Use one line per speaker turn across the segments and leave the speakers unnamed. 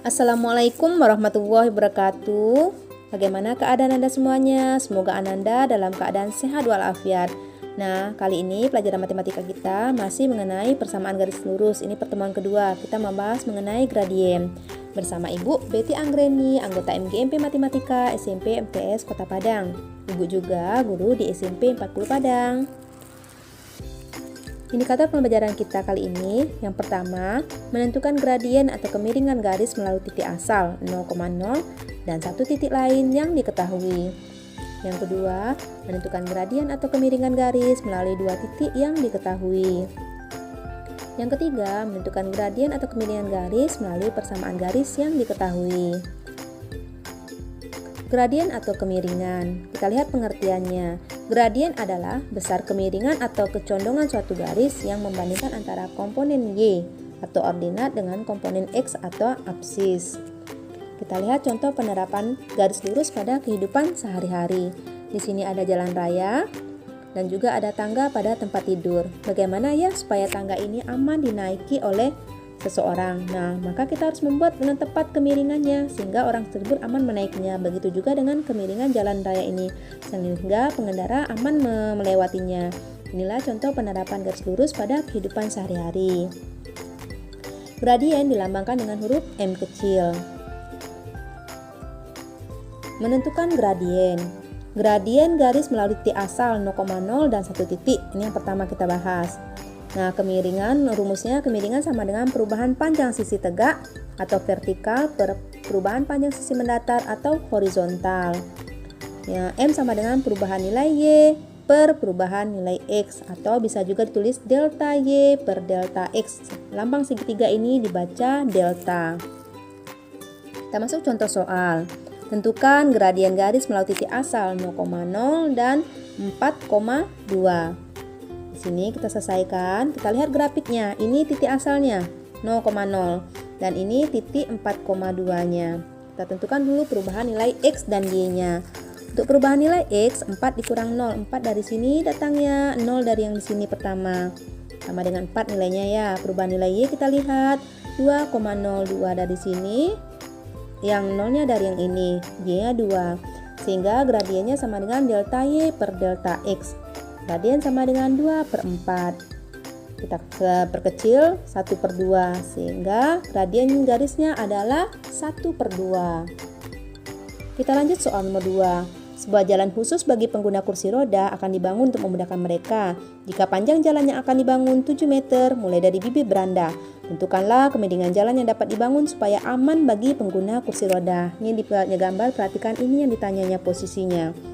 Assalamualaikum warahmatullahi wabarakatuh. Bagaimana keadaan Anda semuanya? Semoga Anda dalam keadaan sehat walafiat. Nah, kali ini pelajaran matematika kita masih mengenai persamaan garis lurus. Ini pertemuan kedua. Kita membahas mengenai gradien. Bersama Ibu Betty Anggreni, anggota MGMP Matematika SMP MTS Kota Padang. Ibu juga guru di SMP 40 Padang. Indikator pembelajaran kita kali ini, yang pertama, menentukan gradien atau kemiringan garis melalui titik asal 0,0 dan satu titik lain yang diketahui. Yang kedua, menentukan gradien atau kemiringan garis melalui dua titik yang diketahui. Yang ketiga, menentukan gradien atau kemiringan garis melalui persamaan garis yang diketahui. Gradien atau kemiringan, kita lihat pengertiannya. Gradien adalah besar kemiringan atau kecondongan suatu garis yang membandingkan antara komponen Y atau ordinat dengan komponen X atau absis. Kita lihat contoh penerapan garis lurus pada kehidupan sehari-hari. Di sini ada jalan raya dan juga ada tangga pada tempat tidur. Bagaimana ya supaya tangga ini aman dinaiki oleh seseorang? Nah, maka kita harus membuat dengan tepat kemiringannya sehingga orang tersebut aman menaiknya. Begitu juga dengan kemiringan jalan raya ini sehingga pengendara aman melewatinya. Inilah contoh penerapan garis lurus pada kehidupan sehari-hari. Gradien dilambangkan dengan huruf M kecil. Menentukan gradien. Gradien garis melalui titik asal 0,0 dan 1 titik. Ini yang pertama kita bahas. Nah, kemiringan, rumusnya kemiringan sama dengan perubahan panjang sisi tegak atau vertikal per perubahan panjang sisi mendatar atau horizontal. Ya, M sama dengan perubahan nilai Y per perubahan nilai X atau bisa juga ditulis delta Y per delta X. Lambang segitiga ini dibaca delta. Kita masuk contoh soal. Tentukan gradien garis melalui titik asal 0,0 dan 4,2. Di sini kita selesaikan, kita lihat grafiknya. Ini titik asalnya 0,0 dan ini titik 4,2-nya. Kita tentukan dulu perubahan nilai X dan Y-nya. Untuk perubahan nilai X, 4 dikurang 0. 4 dari sini datangnya, 0 dari yang di sini pertama. Sama dengan 4 nilainya ya. Perubahan nilai Y kita lihat 2,02 dari sini. Yang 0-nya dari yang ini, Y-nya 2. Sehingga gradiennya sama dengan delta Y per delta X. Gradien sama dengan 2 per 4. Kita perkecil 1 per 2 sehingga gradien garisnya adalah 1 per 2. Kita lanjut soal nomor 2. Sebuah jalan khusus bagi pengguna kursi roda akan dibangun untuk memudahkan mereka. Jika panjang jalan yang akan dibangun 7 meter mulai dari bibir beranda, tentukanlah kemiringan jalan yang dapat dibangun supaya aman bagi pengguna kursi roda. Ini di gambar, perhatikan ini yang ditanyanya posisinya.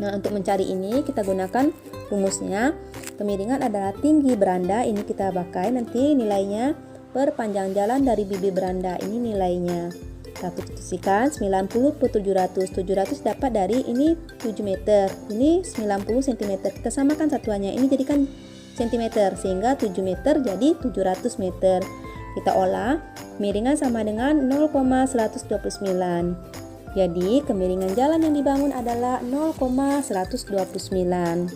Nah, untuk mencari ini kita gunakan rumusnya. Kemiringan adalah tinggi beranda, ini kita pakai nanti nilainya per panjang jalan dari bibir beranda, ini nilainya. Kita posisikan 90 per 700. 700 dapat dari ini 7 meter, ini 90 cm. Kita samakan satuannya, ini jadikan cm sehingga 7 meter jadi 700 meter. Kita olah, kemiringan sama dengan 0,129. Jadi, kemiringan jalan yang dibangun adalah 0,129.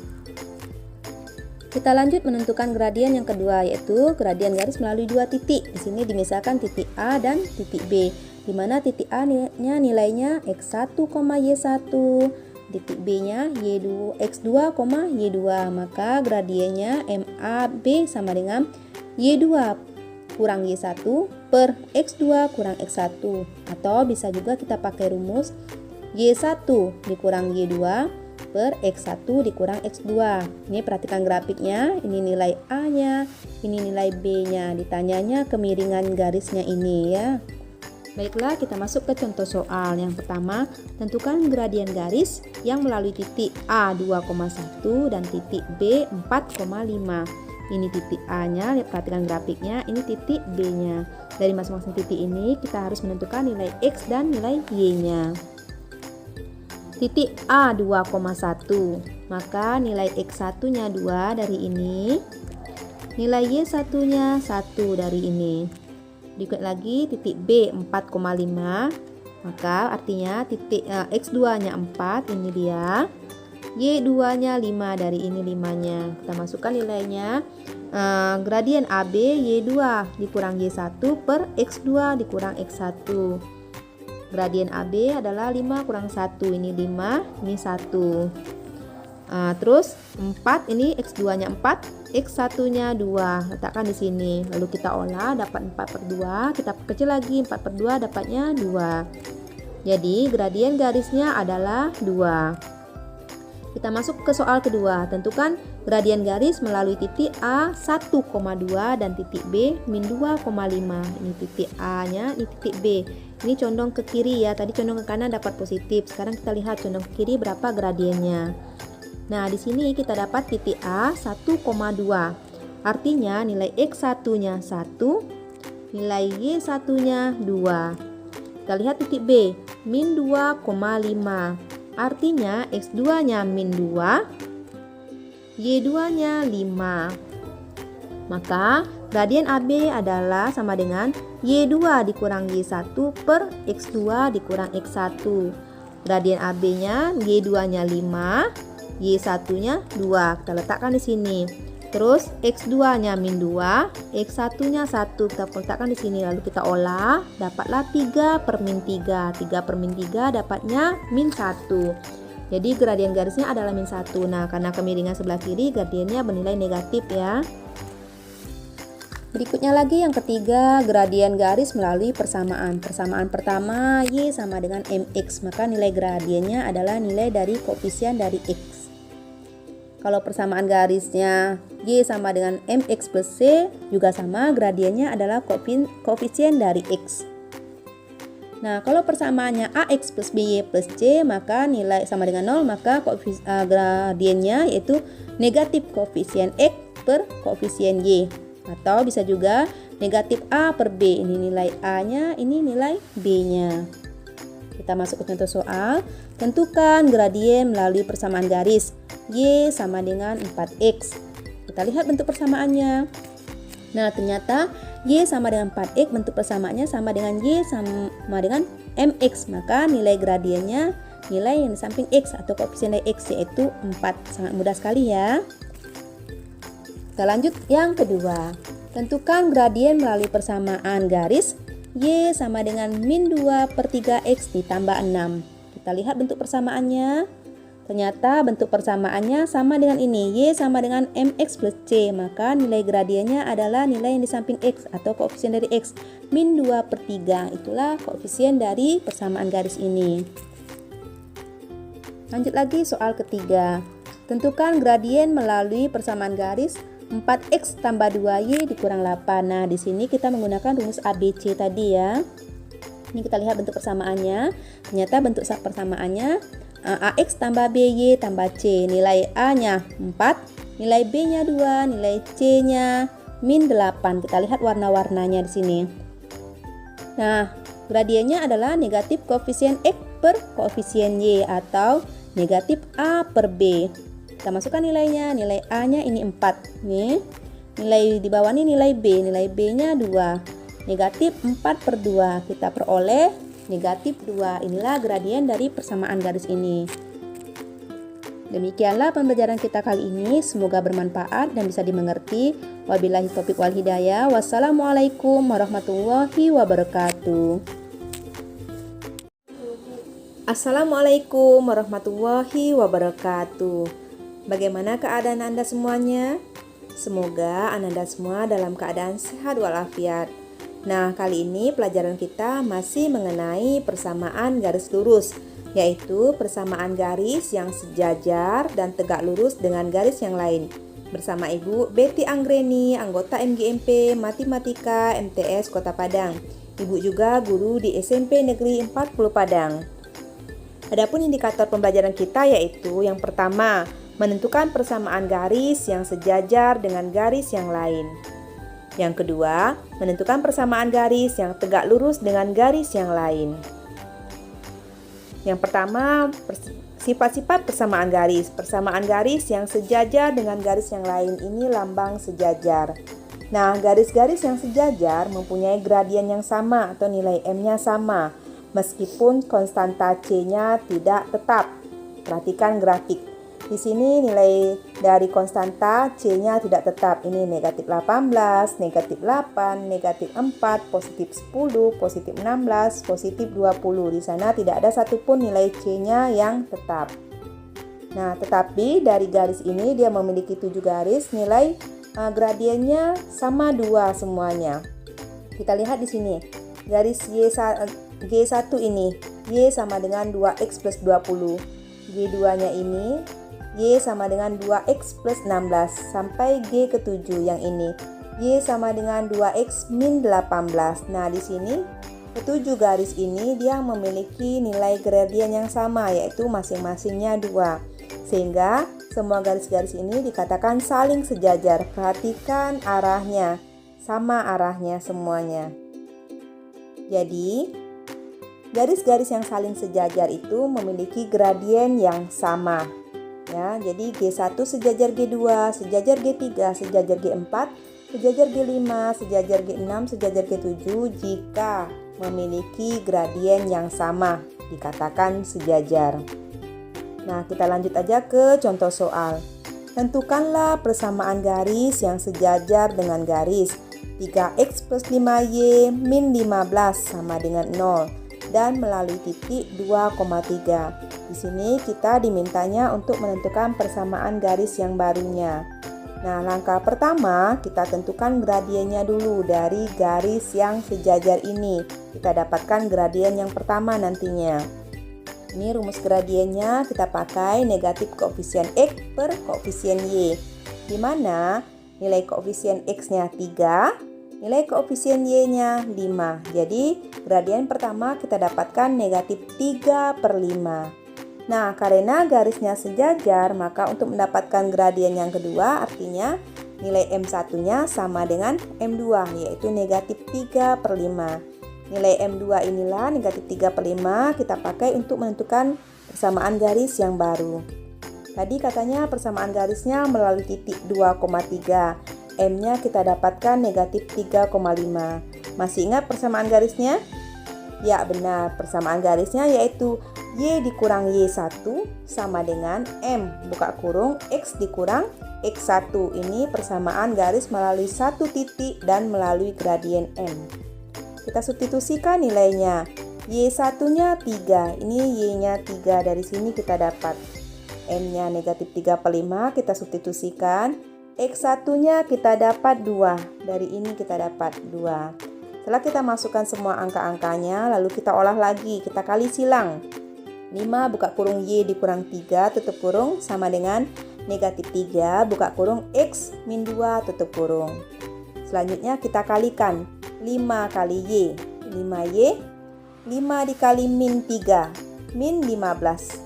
Kita lanjut menentukan gradien yang kedua, yaitu gradien garis melalui dua titik. Di sini dimisalkan titik A dan titik B, di mana titik A-nya nilainya X1, Y1, titik B-nya X2, Y2. Maka gradiennya MAB sama dengan Y2 kurang Y1 per X2 kurang X1, atau bisa juga kita pakai rumus Y1 dikurang Y2 per X1 dikurang X2. Ini perhatikan grafiknya, ini nilai A-nya, ini nilai B-nya. Ditanyanya kemiringan garisnya ini ya. Baiklah, kita masuk ke contoh soal. Yang pertama, tentukan gradien garis yang melalui titik A 2,1 dan titik B 4,5. Ini titik A-nya, lihat perhatikan grafiknya, ini titik B-nya. Dari masing-masing titik ini kita harus menentukan nilai X dan nilai Y-nya. Titik A 2,1, maka nilai X1-nya 2 dari ini, nilai Y1-nya 1 dari ini. Berikut lagi titik B 4,5, maka artinya titik X2-nya 4, ini dia. Y2-nya 5, dari ini 5-nya. Kita masukkan nilainya. Gradien AB Y2 dikurang Y1 per X2 dikurang X1. Gradien AB adalah 5 kurang 1. Ini 5, ini 1. Terus 4, ini X2-nya 4, X1-nya 2. Letakkan di sini. Lalu kita olah, dapat 4 per 2. Kita perkecil lagi, 4 per 2 dapatnya 2. Jadi gradien garisnya adalah 2. Kita masuk ke soal kedua. Tentukan gradien garis melalui titik A 1,2 dan titik B min 2,5. Ini titik A-nya, ini titik B. Ini condong ke kiri ya. Tadi condong ke kanan dapat positif. Sekarang kita lihat condong ke kiri berapa gradiennya. Nah, di sini kita dapat titik A 1,2. Artinya nilai X1-nya 1, nilai Y1-nya 2. Kita lihat titik B min 2,5. Artinya X2-nya min 2, Y2-nya 5. Maka gradien AB adalah sama dengan Y2 dikurang Y1 per X2 dikurang X1. Gradien AB-nya Y2-nya 5, Y1-nya 2. Kita letakkan di sini. Terus X2-nya min 2, X1-nya 1. Kita letakkan di sini. Lalu kita olah, dapatlah 3 per min 3. 3 per min 3 dapatnya min 1. Jadi gradien garisnya adalah min 1. Nah, karena kemiringan sebelah kiri, gradiennya bernilai negatif ya. Berikutnya lagi yang ketiga, gradien garis melalui persamaan. Persamaan pertama, Y sama dengan MX. Maka nilai gradiennya adalah nilai dari koefisien dari X. Kalau persamaan garisnya Y sama dengan MX plus C, juga sama, gradiennya adalah koefisien dari X. Nah, kalau persamaannya AX plus BY plus C, maka nilai sama dengan 0, maka gradiennya yaitu negatif koefisien X per koefisien Y. Atau bisa juga negatif A per B. Ini nilai A-nya, ini nilai B-nya. Kita masuk ke contoh soal. Tentukan gradien melalui persamaan garis. Y sama dengan 4X. Kita lihat bentuk persamaannya. Nah, ternyata Y sama dengan 4X, bentuk persamaannya sama dengan Y sama dengan MX. Maka nilai gradiennya nilai yang di samping X atau koefisien dari X yaitu 4. Sangat mudah sekali ya. Kita lanjut yang kedua. Tentukan gradien melalui persamaan garis. Y sama dengan min 2 per 3X ditambah 6. Kita lihat bentuk persamaannya. Ternyata bentuk persamaannya sama dengan ini. Y sama dengan MX plus C. Maka nilai gradiennya adalah nilai yang di samping X atau koefisien dari X. Min 2 per 3. Itulah koefisien dari persamaan garis ini. Lanjut lagi soal ketiga. Tentukan gradien melalui persamaan garis 4X tambah 2Y dikurang 8. Nah, di sini kita menggunakan rumus ABC tadi ya. Ini kita lihat bentuk persamaannya. Ternyata bentuk persamaannya AX tambah BY tambah C. Nilai A-nya 4, nilai B-nya 2, nilai C-nya min 8. Kita lihat warna-warnanya di sini. Nah, gradiennya adalah negatif koefisien X per koefisien Y atau negatif A per B. Kita masukkan nilainya. Nilai A-nya ini 4. Nih. Nilai di bawah ini nilai B. Nilai B-nya 2. Negatif 4 per 2. Kita peroleh negatif 2. Inilah gradien dari persamaan garis ini. Demikianlah pembelajaran kita kali ini. Semoga bermanfaat dan bisa dimengerti. Wabillahi taufiq wal hidayah. Wassalamualaikum warahmatullahi wabarakatuh. Assalamualaikum warahmatullahi wabarakatuh. Bagaimana keadaan Anda semuanya? Semoga Anda semua dalam keadaan sehat walafiat. Nah, kali ini pelajaran kita masih mengenai persamaan garis lurus, yaitu persamaan garis yang sejajar dan tegak lurus dengan garis yang lain. Bersama Ibu Betty Anggreni, anggota MGMP Matematika MTS Kota Padang. Ibu juga guru di SMP Negeri 40 Padang. Adapun indikator pembelajaran kita yaitu yang pertama, menentukan persamaan garis yang sejajar dengan garis yang lain. Yang kedua, menentukan persamaan garis yang tegak lurus dengan garis yang lain. Yang pertama, sifat-sifat persamaan garis. Persamaan garis yang sejajar dengan garis yang lain ini lambang sejajar. Nah, garis-garis yang sejajar mempunyai gradien yang sama atau nilai M-nya sama, meskipun konstanta C-nya tidak tetap. Perhatikan grafik. Di sini nilai dari konstanta C-nya tidak tetap. Ini negatif 18, negatif 8, negatif 4, positif 10, positif 16, positif 20. Di sana tidak ada satupun nilai C-nya yang tetap. Nah, tetapi dari garis ini dia memiliki 7 garis, nilai gradiennya sama 2 semuanya. Kita lihat di sini, garis G1 ini, Y sama dengan 2X plus 20. G2-nya ini, Y sama dengan 2X plus 16. Sampai G ke-7 yang ini, Y sama dengan 2X min 18. Nah, di sini ketujuh garis ini dia memiliki nilai gradien yang sama, yaitu masing-masingnya 2. Sehingga semua garis-garis ini dikatakan saling sejajar. Perhatikan arahnya, sama arahnya semuanya. Jadi, garis-garis yang saling sejajar itu memiliki gradien yang sama. Ya, jadi G1 sejajar G2, sejajar G3, sejajar G4, sejajar G5, sejajar G6, sejajar G7 jika memiliki gradien yang sama, dikatakan sejajar. Nah, kita lanjut aja ke contoh soal. Tentukanlah persamaan garis yang sejajar dengan garis 3x plus 5y min 15 sama dengan 0 dan melalui titik 2,3. Di sini kita dimintanya untuk menentukan persamaan garis yang barunya. Nah, langkah pertama kita tentukan gradiennya dulu dari garis yang sejajar ini. Kita dapatkan gradien yang pertama nantinya. Ini rumus gradiennya kita pakai negatif koefisien X per koefisien Y, di mana nilai koefisien X-nya 3, nilai koefisien Y-nya 5. Jadi gradien pertama kita dapatkan negatif 3/5. Nah, karena garisnya sejajar, maka untuk mendapatkan gradien yang kedua artinya nilai M1-nya sama dengan M2, yaitu negatif 3/5. Nilai M2 inilah negatif 3/5 kita pakai untuk menentukan persamaan garis yang baru. Tadi katanya persamaan garisnya melalui titik 2,3. M-nya kita dapatkan negatif 3,5. Masih ingat persamaan garisnya? Ya, benar. Persamaan garisnya yaitu Y dikurang Y1 sama dengan M buka kurung X dikurang X1. Ini persamaan garis melalui satu titik dan melalui gradien M. Kita substitusikan nilainya. Y1-nya 3. Ini Y-nya 3. Dari sini kita dapat M-nya negatif 3/5. Kita substitusikan. X1-nya kita dapat 2. Dari ini kita dapat 2. Setelah kita masukkan semua angka-angkanya, lalu kita olah lagi. Kita kali silang. 5 buka kurung Y dikurang 3 tutup kurung sama dengan negatif 3 buka kurung X min 2 tutup kurung. Selanjutnya kita kalikan. 5 kali Y, 5Y, 5 dikali min 3, min 15,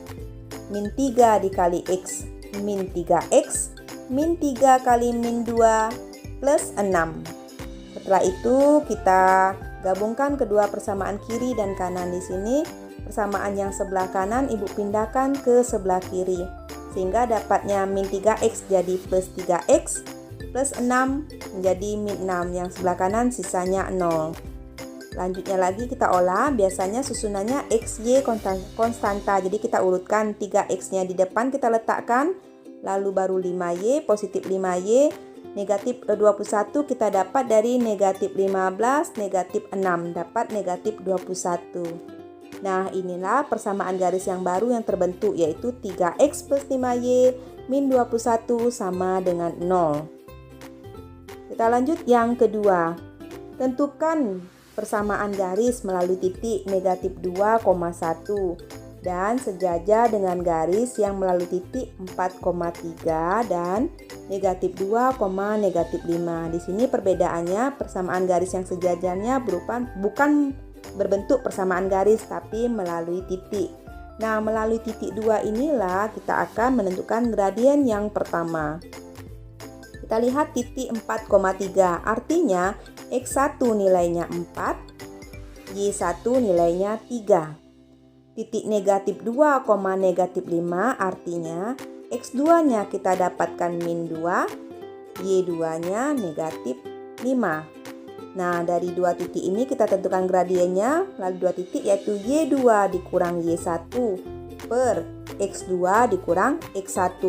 min 3 dikali X, min 3X, min 3 kali min 2, plus 6. Setelah itu kita gabungkan kedua persamaan kiri dan kanan. Di sini persamaan yang sebelah kanan ibu pindahkan ke sebelah kiri, sehingga dapatnya min 3X jadi plus 3X, plus 6 menjadi min 6, yang sebelah kanan sisanya 0. Lanjutnya lagi kita olah, biasanya susunannya XY konstanta, jadi kita urutkan 3X-nya di depan kita letakkan, lalu baru 5Y, positif 5Y, negatif 21 kita dapat dari negatif 15, negatif 6, dapat negatif 21. Nah, inilah persamaan garis yang baru yang terbentuk, yaitu 3X plus 5Y min 21 sama dengan 0. Kita lanjut yang kedua. Tentukan persamaan garis melalui titik negatif 2,1 dan sejajar dengan garis yang melalui titik 4,3 dan negatif 2, negatif 5. Di sini perbedaannya persamaan garis yang sejajarnya bukan berbentuk persamaan garis tapi melalui titik. Nah, melalui titik 2 inilah kita akan menentukan gradien yang pertama. Kita lihat titik 4,3, artinya X1 nilainya 4, Y1 nilainya 3. Titik negatif 2, negatif 5 artinya X2-nya kita dapatkan min 2, Y2-nya negatif 5. Nah, dari dua titik ini kita tentukan gradiennya, lalu dua titik yaitu Y2 dikurang Y1 per X2 dikurang X1.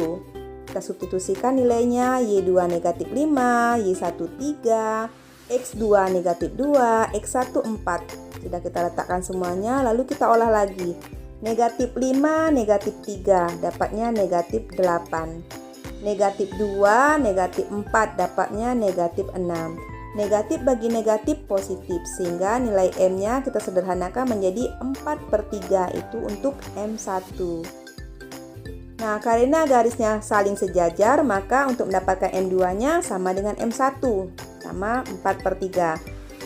Kita substitusikan nilainya, Y2 negatif 5, Y1 3, X2 negatif 2, X1 4. Sudah kita letakkan semuanya, lalu kita olah lagi. Negatif 5, negatif 3, dapatnya negatif 8. Negatif 2, negatif 4, dapatnya negatif 6. Negatif bagi negatif positif, sehingga nilai M-nya kita sederhanakan menjadi 4/3, itu untuk M1. Nah, karena garisnya saling sejajar, maka untuk mendapatkan M2-nya sama dengan M1, sama 4/3.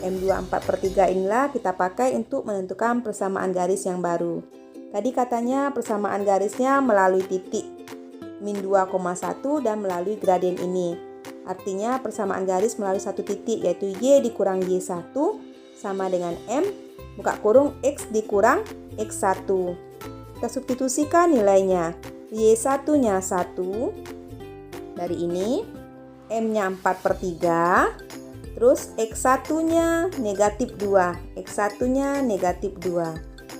M2 4/3 inilah kita pakai untuk menentukan persamaan garis yang baru. Tadi katanya persamaan garisnya melalui titik min 2,1 dan melalui gradien ini. Artinya persamaan garis melalui satu titik, yaitu Y dikurang Y1 sama dengan M buka kurung X dikurang X1. Kita substitusikan nilainya. Y1-nya 1. Dari ini M-nya 4/3. Terus X1-nya negatif 2. X1-nya negatif 2.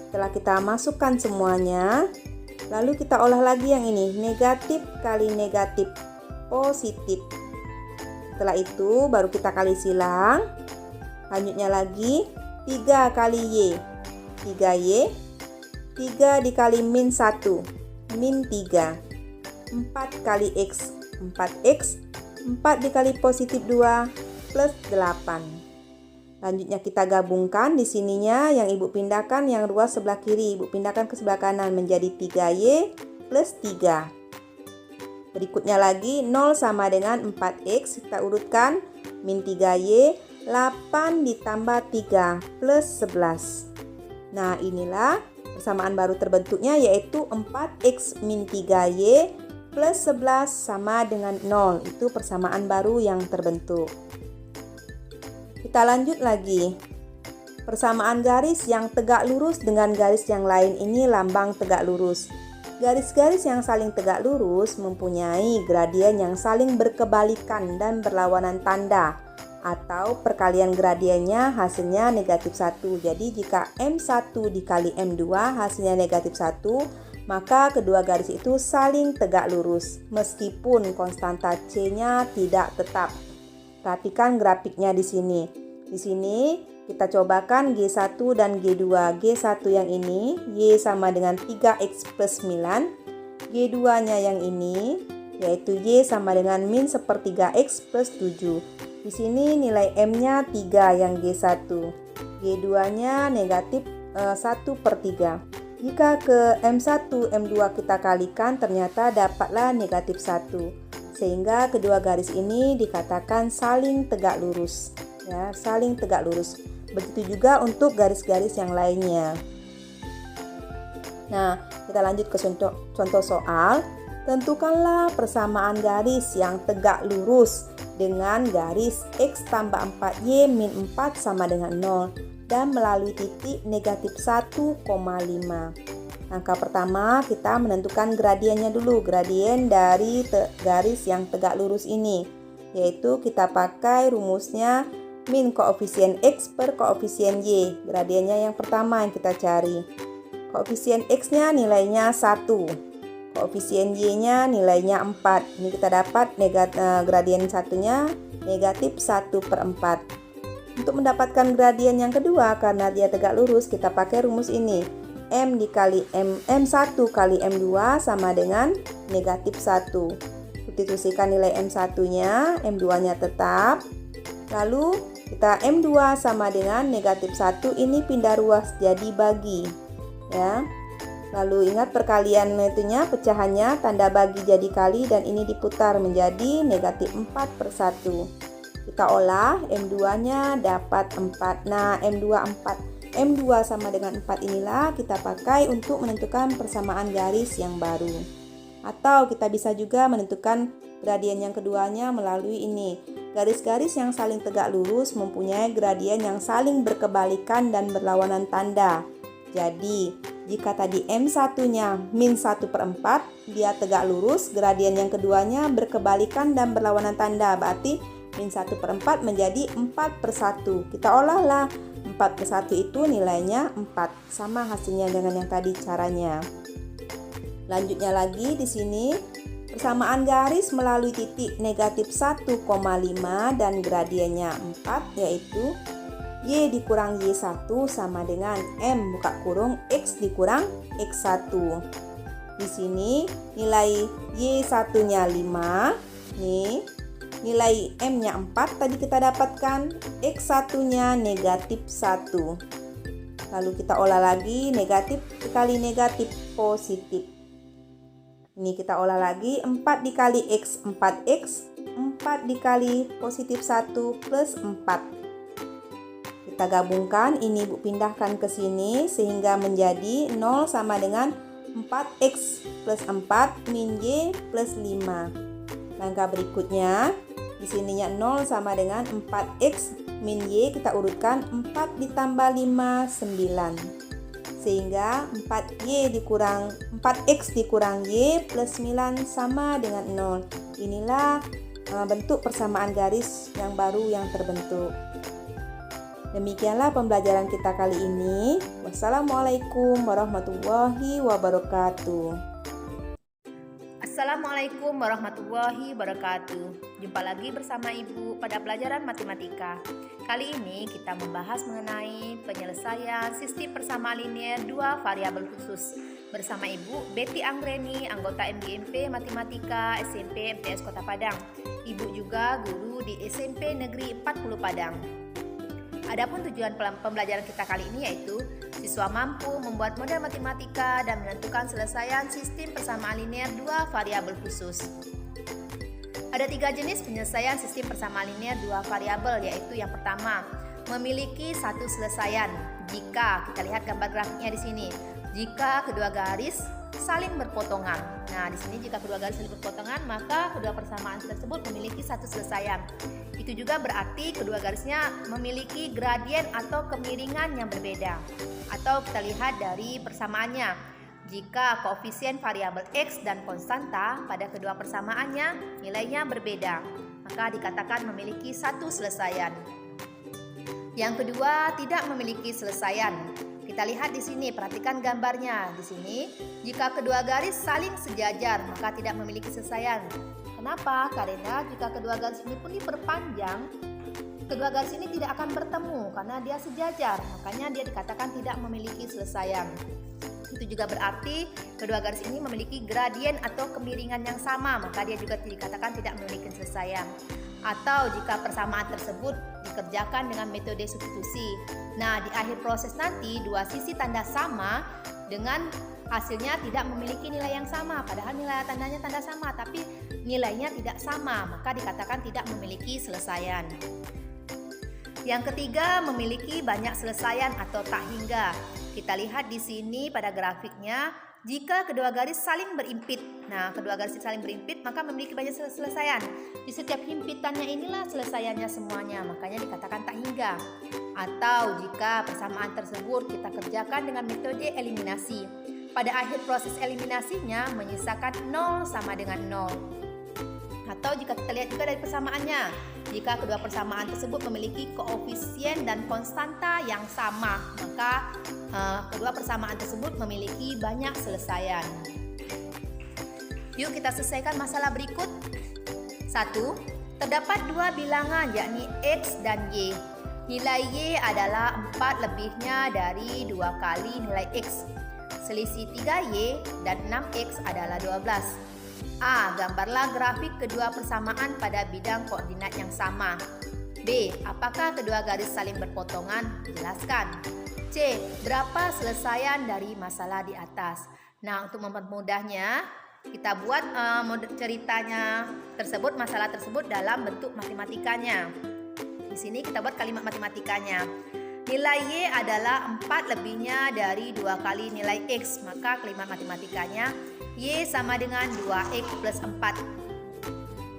Setelah kita masukkan semuanya, lalu kita olah lagi yang ini. Negatif kali negatif positif. Setelah itu baru kita kali silang. Lanjutnya lagi 3 kali Y. 3Y. 3 dikali min 1. Min 3. 4 kali X. 4X. 4 dikali positif 2 plus 8. Lanjutnya kita gabungkan di sininya yang Ibu pindahkan yang ruas sebelah kiri. Ibu pindahkan ke sebelah kanan menjadi 3Y plus 3. Berikutnya lagi 0 sama dengan 4X, kita urutkan min 3Y, 8 ditambah 3 plus 11. Nah, inilah persamaan baru terbentuknya, yaitu 4X min 3Y plus 11 sama dengan 0. Itu persamaan baru yang terbentuk. Kita lanjut lagi. Persamaan garis yang tegak lurus dengan garis yang lain ini lambang tegak lurus. Garis-garis yang saling tegak lurus mempunyai gradien yang saling berkebalikan dan berlawanan tanda, atau perkalian gradiennya hasilnya negatif 1. Jadi jika M1 dikali M2 hasilnya negatif 1, maka kedua garis itu saling tegak lurus meskipun konstanta C-nya tidak tetap. Perhatikan grafiknya di sini. Di sini kita cobakan G1 dan G2. G1 yang ini, Y sama dengan 3X plus 9. G2-nya yang ini, yaitu Y sama dengan min 1/3X plus 7. Di sini nilai M-nya 3 yang G1. G2-nya negatif 1/3. Jika ke M1, M2 kita kalikan, ternyata dapatlah negatif 1. Sehingga kedua garis ini dikatakan saling tegak lurus. Ya, saling tegak lurus. Begitu juga untuk garis-garis yang lainnya. Nah, kita lanjut ke contoh soal. Tentukanlah persamaan garis yang tegak lurus dengan garis X tambah 4Y min 4 sama dengan 0 dan melalui titik negatif 1,5. Langkah pertama kita menentukan gradiennya dulu. Gradien dari garis yang tegak lurus ini, yaitu kita pakai rumusnya min koefisien X per koefisien Y. Gradiennya yang pertama yang kita cari. Koefisien X-nya nilainya 1. Koefisien Y-nya nilainya 4. Ini kita dapat gradien satunya negatif 1/4. Untuk mendapatkan gradien yang kedua, karena dia tegak lurus, kita pakai rumus ini. M dikali M1 kali M2 sama dengan negatif 1. Substitusikan nilai M1-nya, M2-nya tetap. Lalu kita M2 sama dengan negatif 1, ini pindah ruas jadi bagi. Ya. Lalu ingat perkalian itunya, pecahannya tanda bagi jadi kali dan ini diputar menjadi negatif 4/1. Kita olah, M2-nya dapat 4. Nah, M2 4. M2 sama dengan 4 inilah kita pakai untuk menentukan persamaan garis yang baru. Atau kita bisa juga menentukan gradien yang keduanya melalui ini. Garis-garis yang saling tegak lurus mempunyai gradien yang saling berkebalikan dan berlawanan tanda. Jadi, jika tadi M1-nya min 1/4, dia tegak lurus, gradien yang keduanya berkebalikan dan berlawanan tanda. Berarti min 1/4 menjadi 4/1. Kita olahlah, 4/1 itu nilainya 4. Sama hasilnya dengan yang tadi caranya. Lanjutnya lagi di sini persamaan garis melalui titik negatif 1,5 dan gradiennya 4, yaitu Y dikurang Y1 sama dengan M buka kurung X dikurang X1. Di sini nilai Y1-nya 5, nih. Nilai M-nya 4 tadi kita dapatkan, X1-nya negatif 1. Lalu kita olah lagi, negatif dikali negatif positif. Ini kita olah lagi, 4 dikali X 4X, 4 dikali positif 1 plus 4. Kita gabungkan, ini Ibu pindahkan ke sini sehingga menjadi 0 sama dengan 4X plus 4 min Y plus 5. Langkah berikutnya, di sininya 0 sama dengan 4X min Y, kita urutkan 4 ditambah 5, 9. Sehingga 4X dikurang Y plus 9 sama dengan 0. Inilah bentuk persamaan garis yang baru yang terbentuk. Demikianlah pembelajaran kita kali ini. Wassalamualaikum warahmatullahi wabarakatuh.
Assalamualaikum warahmatullahi wabarakatuh. Jumpa lagi bersama Ibu pada pelajaran matematika. Kali ini kita membahas mengenai penyelesaian sistem persamaan linear dua variabel khusus bersama Ibu Betty Anggreni, anggota MGMP Matematika SMP MTS Kota Padang. Ibu juga guru di SMP Negeri 40 Padang. Adapun tujuan pembelajaran kita kali ini yaitu siswa mampu membuat model matematika dan menentukan selesaian sistem persamaan linear dua variabel khusus. Ada 3 jenis penyelesaian sistem persamaan linear dua variabel, yaitu yang pertama, memiliki satu selesaian. Jika kita lihat gambar grafiknya di sini, jika kedua garis saling berpotongan. Nah, di sini jika kedua garis saling berpotongan, maka kedua persamaan tersebut memiliki satu selesaian. Itu juga berarti kedua garisnya memiliki gradien atau kemiringan yang berbeda. Atau kita lihat dari persamaannya, jika koefisien variabel X dan konstanta pada kedua persamaannya nilainya berbeda, maka dikatakan memiliki satu selesaian. Yang kedua, tidak memiliki selesaian. Kita lihat di sini, perhatikan gambarnya. Di sini, jika kedua garis saling sejajar, maka tidak memiliki selesaian. Kenapa? Karena jika kedua garis ini pun diperpanjang, kedua garis ini tidak akan bertemu karena dia sejajar. Makanya dia dikatakan tidak memiliki selesaian. Itu juga berarti kedua garis ini memiliki gradien atau kemiringan yang sama, maka dia juga dikatakan tidak memiliki selesaian. Atau jika persamaan tersebut dikerjakan dengan metode substitusi. Nah, di akhir proses nanti dua sisi tanda sama dengan hasilnya tidak memiliki nilai yang sama, padahal nilai tandanya tanda sama tapi nilainya tidak sama, maka dikatakan tidak memiliki selesaian. Yang ketiga, memiliki banyak selesaian atau tak hingga. Kita lihat di sini pada grafiknya, jika kedua garis saling berimpit. Nah, kedua garis saling berimpit maka memiliki banyak selesaian. Di setiap himpitannya inilah selesaiannya semuanya, makanya dikatakan tak hingga. Atau jika persamaan tersebut kita kerjakan dengan metode eliminasi. Pada akhir proses eliminasinya menyisakan 0 sama dengan 0. Atau jika kita lihat juga dari persamaannya, jika kedua persamaan tersebut memiliki koefisien dan konstanta yang sama, maka kedua persamaan tersebut memiliki banyak selesaian. Yuk kita selesaikan masalah berikut. 1. Terdapat dua bilangan yakni X dan Y. Nilai Y adalah 4 lebihnya dari 2 kali nilai X. Selisih 3Y dan 6X adalah 12. A. Gambarlah grafik kedua persamaan pada bidang koordinat yang sama. B. Apakah kedua garis saling berpotongan? Jelaskan. C. Berapa selesaian dari masalah di atas? Nah, untuk mempermudahnya, kita buat ceritanya tersebut, masalah tersebut dalam bentuk matematikanya. Di sini kita buat kalimat matematikanya. Nilai Y adalah 4 lebihnya dari 2 kali nilai X. Maka kalimat matematikanya Y sama dengan 2X plus 4.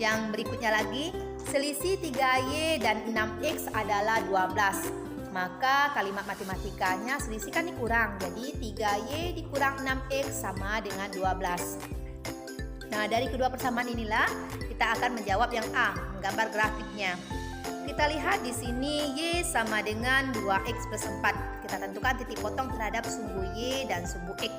Yang berikutnya lagi, selisih 3Y dan 6X adalah 12. Maka kalimat matematikanya selisih kan dikurang. Jadi 3Y dikurang 6X sama dengan 12. Nah, dari kedua persamaan inilah kita akan menjawab yang A, menggambar grafiknya. Kita lihat di sini Y sama dengan 2X plus 4. Kita tentukan titik potong terhadap sumbu Y dan sumbu X.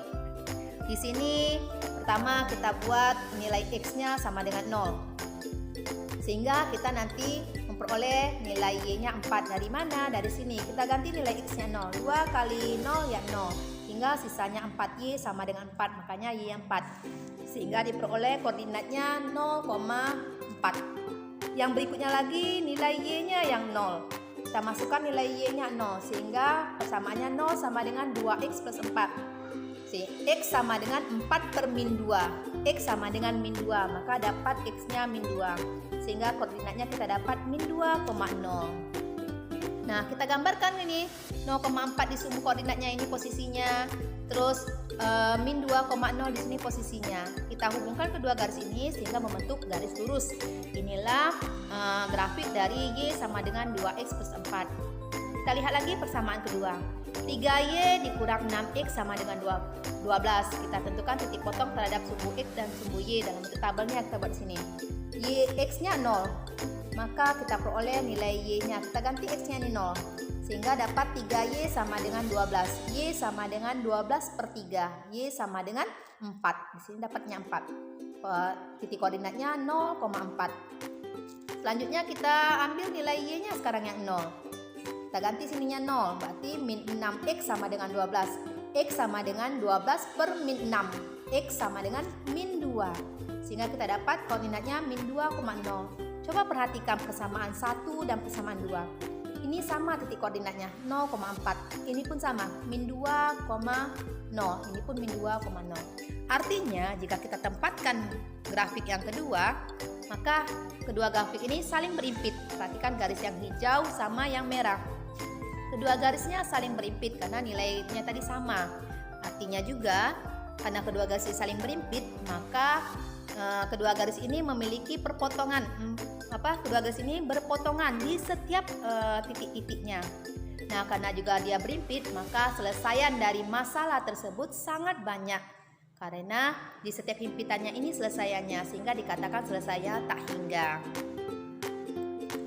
Di sini pertama kita buat nilai X-nya sama dengan 0. Sehingga kita nanti memperoleh nilai Y-nya 4. Dari mana? Dari sini. Kita ganti nilai X-nya 0. 2 kali 0 ya 0. Hingga sisanya 4Y sama dengan 4. Makanya Y 4. Sehingga diperoleh koordinatnya 0,4. Yang berikutnya lagi nilai Y-nya yang 0. Kita masukkan nilai Y-nya 0. Sehingga persamaannya 0 sama dengan 2X plus 4. X sama dengan 4 per min 2. X sama dengan min 2. Maka dapat X-nya min 2. Sehingga koordinatnya kita dapat min 2,0. Nah, kita gambarkan ini 0,4 di sumbu koordinatnya ini posisinya. Terus min 2,0 di sini posisinya. Kita hubungkan kedua garis ini sehingga membentuk garis lurus. Inilah grafik dari Y sama dengan 2X plus 4. Kita lihat lagi persamaan kedua. 3Y dikurang 6X sama dengan 12. Kita tentukan titik potong terhadap sumbu X dan sumbu Y. Dalam bentuk tabelnya kita buat di sini. Y X-nya 0. Maka kita peroleh nilai Y-nya. Kita ganti X-nya ini 0. Sehingga dapat 3Y sama dengan 12. Y sama dengan 12 per 3. Y sama dengan 4. Di sini dapatnya 4. Titik koordinatnya 0,4. Selanjutnya kita ambil nilai Y-nya sekarang yang 0. Kita ganti sininya 0. Berarti min 6X sama dengan 12. X sama dengan 12 per min 6. X sama dengan min 2. Sehingga kita dapat koordinatnya min 2,0. Coba perhatikan persamaan 1 dan persamaan 2. Ini sama titik koordinatnya 0,4. Ini pun sama min 2,0. Ini pun min 2,0. Artinya jika kita tempatkan grafik yang kedua, maka kedua grafik ini saling berimpit. Perhatikan garis yang hijau sama yang merah. Kedua garisnya saling berimpit karena nilainya tadi sama. Artinya juga karena kedua garis ini saling berimpit, maka kedua garis ini memiliki perpotongan. Kedua garis ini berpotongan di setiap titik-titiknya. Nah, karena juga dia berimpit, maka selesaian dari masalah tersebut sangat banyak. Karena di setiap himpitannya ini selesaiannya, sehingga dikatakan selesainya tak hingga.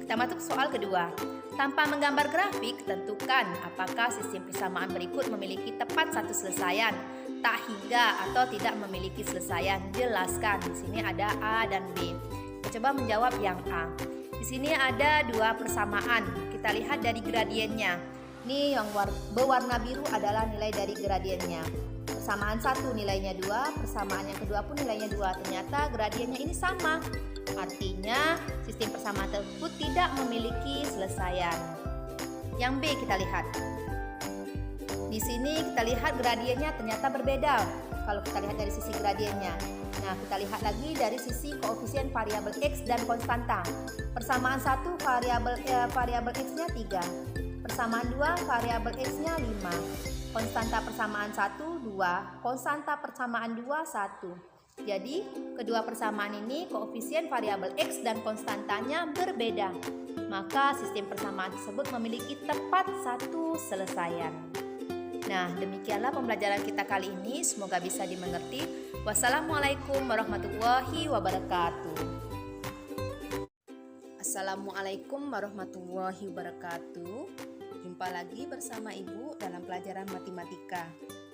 Kita masuk soal kedua. Tanpa menggambar grafik, tentukan apakah sistem persamaan berikut memiliki tepat satu selesaian, tak hingga atau tidak memiliki selesaian. Jelaskan. Di sini ada A dan B. Kita coba menjawab yang A. Di sini ada dua persamaan. Kita lihat dari gradiennya. Ini yang berwarna biru adalah nilai dari gradiennya. Persamaan 1 nilainya 2, persamaan yang kedua pun nilainya 2. Ternyata gradiennya ini sama. Artinya sistem persamaan tersebut tidak memiliki selesaian. Yang B kita lihat. Di sini kita lihat gradiennya ternyata berbeda. Kalau kita lihat dari sisi gradiennya. Nah, kita lihat lagi dari sisi koefisien variabel X dan konstanta. Persamaan 1 variabel X-nya 3. Persamaan 2 variabel X-nya 5. Konstanta persamaan 1, 2. Konstanta persamaan 2, 1. Jadi, kedua persamaan ini koefisien variabel X dan konstantanya berbeda. Maka sistem persamaan tersebut memiliki tepat satu selesaian. Nah, demikianlah pembelajaran kita kali ini. Semoga bisa dimengerti. Wassalamualaikum warahmatullahi wabarakatuh. Assalamualaikum warahmatullahi wabarakatuh. Jumpa lagi bersama Ibu dalam pelajaran matematika.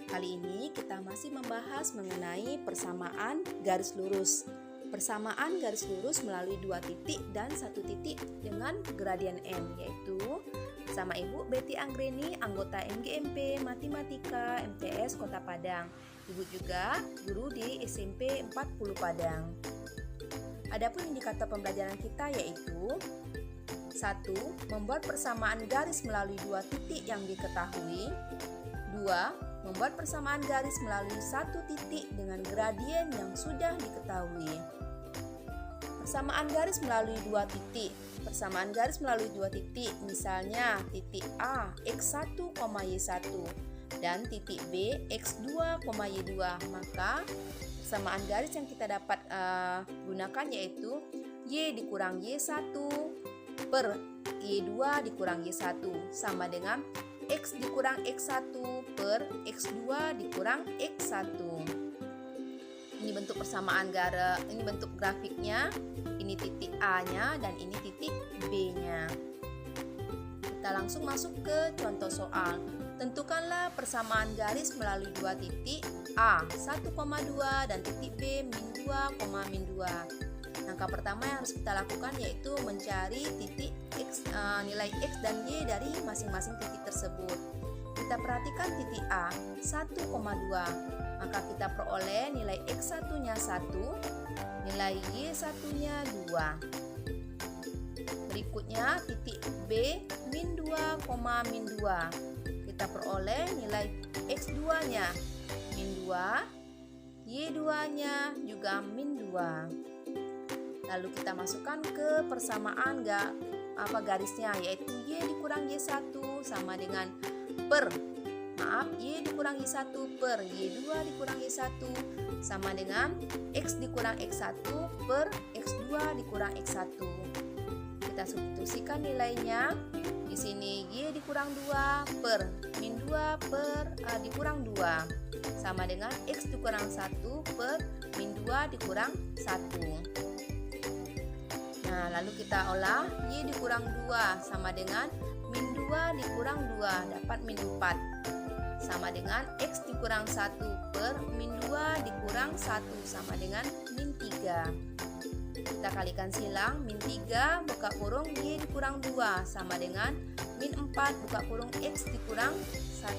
Kali ini kita masih membahas mengenai persamaan garis lurus. Persamaan garis lurus melalui 2 titik dan 1 titik dengan gradien N, yaitu bersama Ibu Betty Anggreni, anggota MGMP Matematika MTS Kota Padang. Ibu juga guru di SMP 40 Padang. Adapun indikator pembelajaran kita yaitu 1. Membuat persamaan garis melalui 2 titik yang diketahui. 2. Membuat persamaan garis melalui 1 titik dengan gradien yang sudah diketahui. Persamaan garis melalui 2 titik. Persamaan garis melalui 2 titik, misalnya titik A X1, Y1 dan titik B X2, Y2. Maka persamaan garis yang kita dapat gunakan yaitu Y dikurang Y1 per Y2 dikurang Y1 sama dengan X dikurang X1 per X2 dikurang X1. Ini bentuk persamaan ini bentuk grafiknya. Ini titik A-nya dan ini titik B-nya. Kita langsung masuk ke contoh soal. Tentukanlah persamaan garis melalui 2 titik
A 1,2 dan titik B min 2, min 2. Langkah pertama yang harus kita lakukan yaitu mencari titik X, nilai X dan Y dari masing-masing titik tersebut. Kita perhatikan titik A 1,2, maka kita peroleh nilai X1 nya 1, nilai Y1 nya 2. Berikutnya titik B min 2, min 2. Kita peroleh nilai X2 nya min 2, Y2 nya juga min 2. Lalu kita masukkan ke persamaan garisnya, yaitu Y dikurang Y1 sama dengan Y dikurang Y1 per Y2 dikurang Y1 sama dengan X dikurang X1 per X2 dikurang X1. Kita substitusikan nilainya. Di sini Y dikurang 2 per min 2 per dikurang 2 sama dengan X dikurang 1 per min 2 dikurang 1. Nah, lalu kita olah Y dikurang 2 sama dengan min 2 dikurang 2 dapat min 4 sama dengan X dikurang 1 per min 2 dikurang 1 sama dengan min 3. Kita kalikan silang, min 3 buka kurung Y dikurang 2 sama dengan min 4 buka kurung X dikurang 1.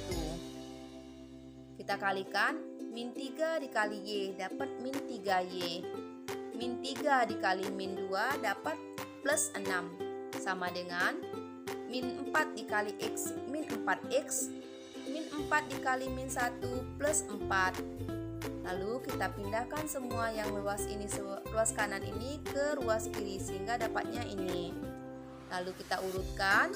Kita kalikan, min 3 dikali Y dapat min 3Y. Min 3 dikali min 2 dapat plus 6 sama dengan min 4 dikali X min 4X, min 4 dikali min 1 plus 4. Lalu kita pindahkan semua yang ruas kanan ini ke ruas kiri sehingga dapatnya ini. Lalu kita urutkan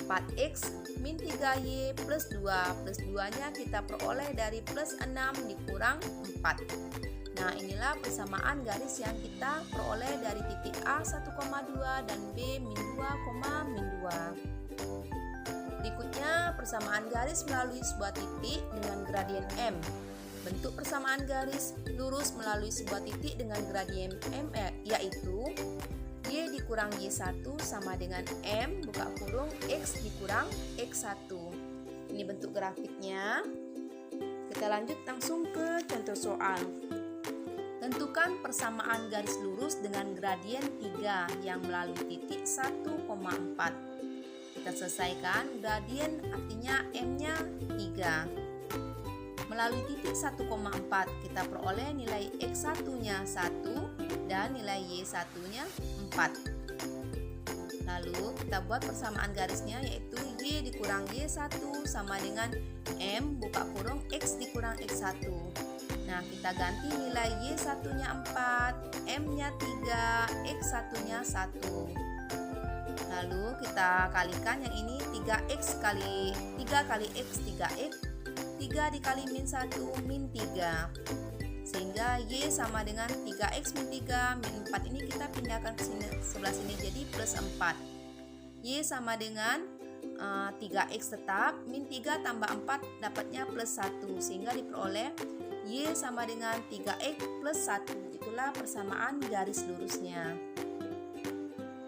4X min 3Y plus 2. Plus 2-nya kita peroleh dari plus 6 dikurang 4. Nah, inilah persamaan garis yang kita peroleh dari titik A 1,2 dan B min 2, min 2. Berikutnya persamaan garis melalui sebuah titik dengan gradien M. Bentuk persamaan garis lurus melalui sebuah titik dengan gradien M yaitu Y dikurang Y1 sama dengan M buka kurung X dikurang X1. Ini bentuk grafiknya. Kita lanjut langsung ke contoh soal. Tentukan persamaan garis lurus dengan gradien 3 yang melalui titik 1,4. Kita selesaikan, gradien artinya M-nya 3. Melalui titik 1,4 kita peroleh nilai X1-nya 1 dan nilai Y1-nya 4. Lalu kita buat persamaan garisnya yaitu Y dikurang Y1 sama dengan M buka kurung X dikurang X1. Nah, kita ganti nilai Y1-nya 4, M-nya 3, X1-nya 1. Lalu kita kalikan yang ini 3X kali 3 kali X 3X, 3 dikali min 1 min 3. Sehingga Y sama dengan 3X min 3 min 4 ini kita pindahkan ke sini, sebelah sini jadi plus 4. Y sama dengan 3X tetap, min 3 tambah 4 dapatnya plus 1 sehingga diperoleh Y sama dengan 3X plus 1. Itulah persamaan garis lurusnya.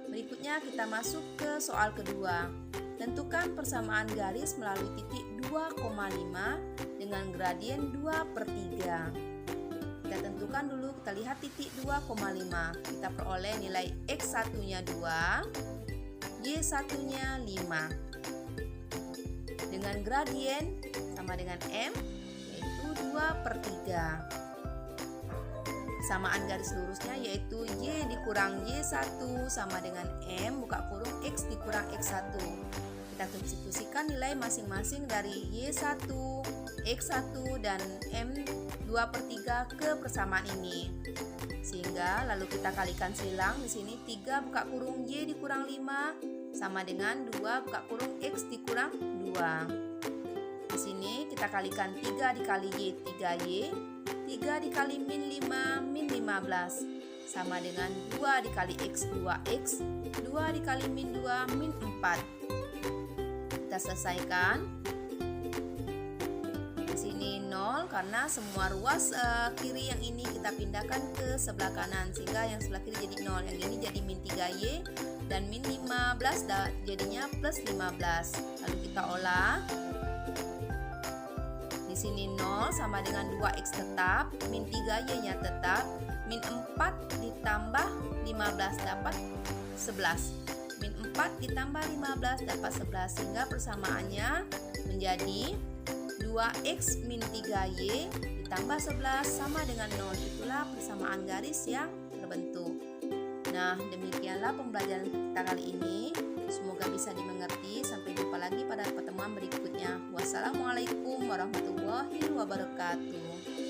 Berikutnya kita masuk ke soal kedua. Tentukan persamaan garis melalui titik 2,5 dengan gradien 2/3. Kita tentukan dulu, kita lihat titik 2,5. Kita peroleh nilai X1-nya 2, Y1-nya 5. Dengan gradien sama dengan M 2/3. Samaan garis lurusnya yaitu Y dikurang Y1 sama dengan M buka kurung X dikurang X1. Kita substitusikan nilai masing-masing dari Y1, X1 dan M 2/3 ke persamaan ini. Sehingga lalu kita kalikan silang, di sini 3 buka kurung Y dikurang 5 sama dengan 2 buka kurung X dikurang 2. Di sini kita kalikan 3 dikali Y 3Y, 3 dikali min 5 min 15 sama dengan 2 dikali X 2X, 2 dikali min 2 min 4. Kita selesaikan. Di sini 0 karena semua ruas kiri yang ini kita pindahkan ke sebelah kanan sehingga yang sebelah kiri jadi 0. Yang ini jadi min 3Y dan min 15 jadinya plus 15. Lalu kita olah. Di Di sini 0 sama dengan 2x tetap, min 3y-nya tetap, min 4 ditambah 15 dapat 11. Min 4 ditambah 15 dapat 11, sehingga persamaannya menjadi 2x min 3y ditambah 11 sama dengan 0. Itulah persamaan garis yang terbentuk. Nah, demikianlah pembelajaran kita kali ini. Semoga bisa dimengerti. Sampai jumpa lagi pada pertemuan berikutnya. Wassalamualaikum warahmatullahi wabarakatuh.